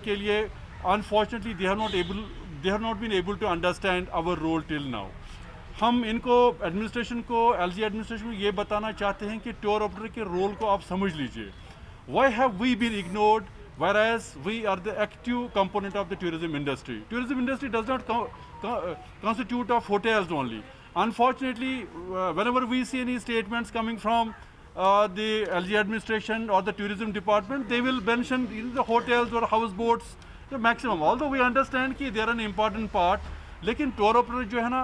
के लिए unfortunately they have not been able to understand our role till now. हम इनको एडमिनिस्ट्रेशन को एलजी एडमिनिस्ट्रेशन को ये बताना चाहते हैं कि टूर ऑपरेटर के रोल को आप समझ लीजिए। Why have we been ignored whereas we are the active component of the tourism industry. Tourism industry does not constitute of hotels only. Unfortunately, whenever we see any statements coming from the LG administration or the tourism department, they will mention the hotels or houseboats the maximum. Although we understand कि they are an important part, लेकिन tour operator जो है ना,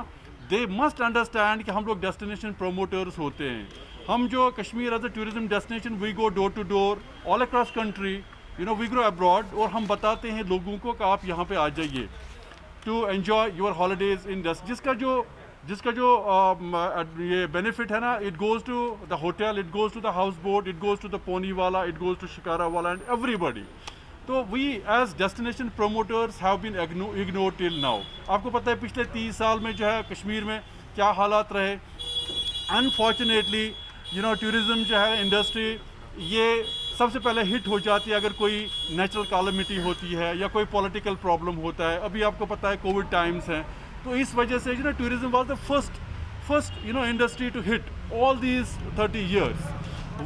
they must understand कि हम लोग destination promoters होते हैं। हम जो Kashmir as a tourism destination, we go door to door all across country. We grow abroad और हम बताते हैं लोगों को कि आप यहाँ पे आ जाइए to enjoy your holidays in this, जिसका जो ये बेनिफिट है ना, it goes to the hotel, it goes to the house boat, it goes to the pony वाला, इट गोज़ टू शिकारा वाला एंड एवरीबडी। तो we as destination promoters have been ignored till now. आपको पता है पिछले 30 साल में जो है कश्मीर में क्या हालात रहे। अनफॉर्चुनेटली टूरिज़्म जो है इंडस्ट्री ये सबसे पहले हिट हो जाती है अगर कोई नेचुरल कैलामिटी होती है या कोई पॉलिटिकल प्रॉब्लम होता है। अभी आपको पता है कोविड टाइम्स हैं, तो इस वजह से tourism was the first industry to hit all these 30 years.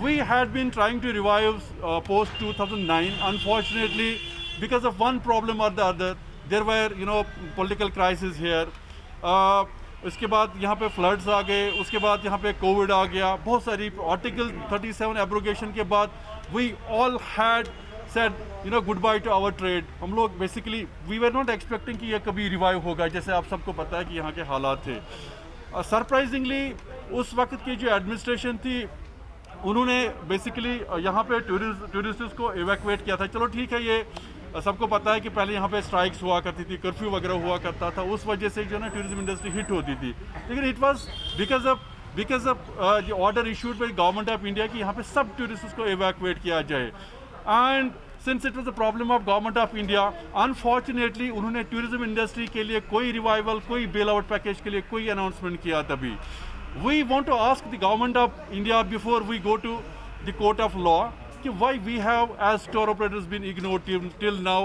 We had been trying to revive post 2009. Unfortunately, because of one problem or the other, there were political crisis here. उसके बाद यहाँ पे floods आ गए, उसके बाद यहाँ पे Covid आ गया, बहुत सारी आर्टिकल 37 एब्रोगेशन के बाद we all had said goodbye to our trade. हम लोग basically we were not expecting कि ये कभी रिवाइव होगा, जैसे आप सबको पता है कि यहाँ के हालात थे। सरप्राइजिंगली उस वक्त की जो एडमिनिस्ट्रेशन थी उन्होंने बेसिकली यहाँ पे टूरिस्ट्स को एवैक्यूएट किया था। चलो ठीक है, ये सबको पता है कि पहले यहाँ पे स्ट्राइक्स हुआ करती थी, कर्फ्यू वगैरह हुआ करता था, उस वजह से जो है ना टूरिज्म इंडस्ट्री हिट होती थी। लेकिन इट वाज बिकॉज ऑफ जो order issued by government of India कि यहाँ पे सब टूरिस्ट्स को एवैक्यूएट किया जाए। And since it was the problem of government of India, unfortunately उन्होंने टूरिज्म इंडस्ट्री के लिए कोई रिवाइवल, कोई बेल आउट पैकेज के लिए कोई अनाउंसमेंट किया तभी। We want to ask the government of India before we go to the court of law कि why we have as tour operators been ignored till now,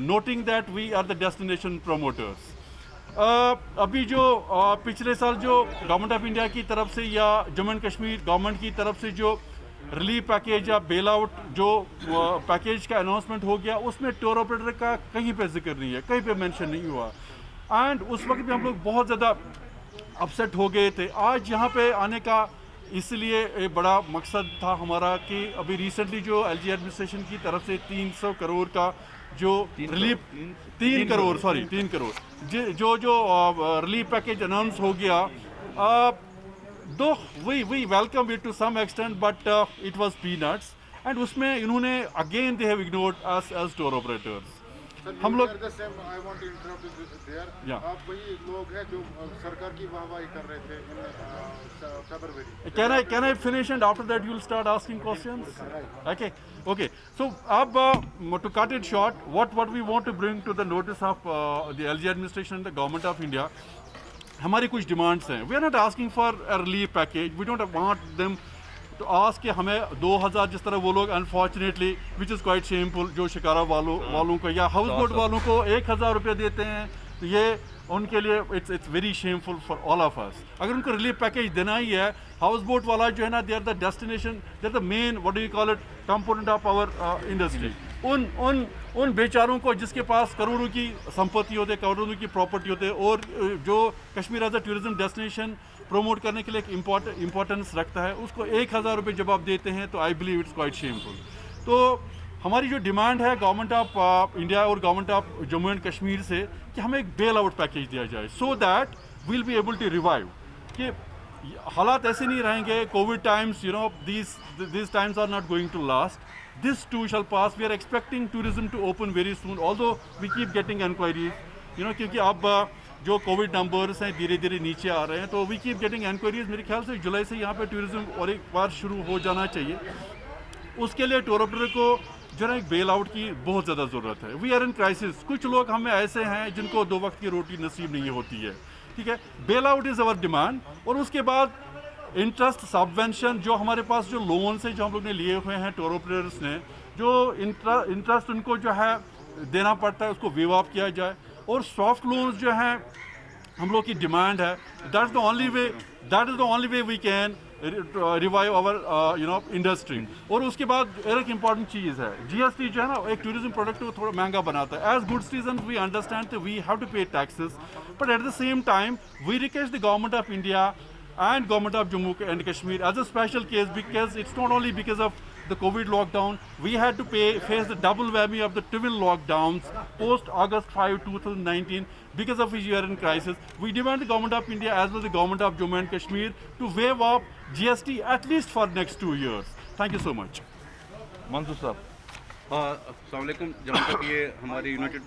noting that we are the destination promoters. अभी जो पिछले साल जो government of India की तरफ से या जम्मू एंड कश्मीर गवर्नमेंट की तरफ से जो रिलीफ पैकेज या बेल आउट जो पैकेज का अनाउंसमेंट हो गया, उसमें टूर ऑपरेटर का कहीं पे जिक्र नहीं है, कहीं पे मेंशन नहीं हुआ। एंड उस वक्त भी हम लोग बहुत ज़्यादा अपसेट हो गए थे। आज यहाँ पे आने का इसलिए एक बड़ा मकसद था हमारा कि अभी रिसेंटली जो एलजी एडमिनिस्ट्रेशन की तरफ से 300 करोड़ का जो रिलीफ 3 करोड़ जो रिलीफ पैकेज अनाउंस हो गया, though we welcome it to some extent but it was peanuts. And उसमें इन्होंने again they have ignored us as tour operators. हम लोग आप वही लोग हैं जो सरकार की वाहवाही कर रहे थे फरवरी। Can I finish and after that you will start asking questions? Okay. So to cut it short, what we want to bring to the notice of the LG administration and the government of India, हमारी कुछ demands हैं। We are not asking for a relief package. We don't want them to ask कि हमें 2000 जिस तरह वो लोग unfortunately which is quite shameful जो शिकारा वालों को या हाउस बोट वालों को 1000 रुपये देते हैं, तो ये उनके लिए it's very shameful for all of us. अगर उनको रिलीफ पैकेज देना ही है, हाउस बोट वाला जो है ना, they are the destination, they are the main what do you call it component of our industry. उन बेचारों को जिसके पास करोड़ों की संपत्ति होते, करोड़ों की प्रॉपर्टी होते, और जो Kashmir as a tourism destination promote करने के लिए एक इम्पोर्टेंस रखता है, उसको 1000 रुपये जब आप देते हैं तो I believe it's quite shameful. तो हमारी जो डिमांड है गवर्नमेंट ऑफ इंडिया और government of Jammu and Kashmir से कि हमें एक बेल आउट पैकेज दिया जाए, so that we'll be able to revive. कि हालात ऐसे नहीं रहेंगे, COVID times these times are not going to last. This too shall pass. We are expecting tourism to open very soon, although we keep getting enquiries, क्योंकि अब जो Covid numbers हैं धीरे धीरे नीचे आ रहे हैं, तो वी कीप गेटिंग एनक्वायरीज। मेरे ख्याल से जुलाई से यहाँ पे टूरिज्म और एक बार शुरू हो जाना चाहिए। उसके लिए टूर ऑपरेटर को जो है एक बेल आउट की बहुत ज़्यादा ज़रूरत है। We are in crisis. कुछ लोग हमें ऐसे हैं जिनको 2 वक्त की रोटी नसीब नहीं होती है, ठीक है। Bail out is our demand. और उसके बाद इंटरेस्ट सबवेंशन, जो हमारे पास जो लोन्स हैं जो हम लोग ने लिए हुए हैं टूर ऑपरेटर्स ने, जो इंटरेस्ट उनको जो है देना पड़ता है उसको वेव ऑफ किया जाए, और सॉफ्ट लोन्स जो हैं हम लोग की डिमांड है, that is the only way we can revive our industry. और उसके बाद एक इम्पॉर्टेंट चीज़ है, जीएसटी जो है ना एक टूरिज्म प्रोडक्ट को थोड़ा महंगा बनाता है। As good citizen we understand that we have to pay taxes, but at the same time we request the government of India and government of Jammu and Kashmir as a special case, because it's not only because of the COVID lockdown, we had to face the double whammy of the twin lockdowns post August 5, 2019, because of which we are in crisis. We demand the government of India as well as the government of Jammu and Kashmir to waive off GST at least for next 2 years. Thank you so much. Mansoor sahab. अस्सलाम वालेकुम। जहाँ तक ये हमारी United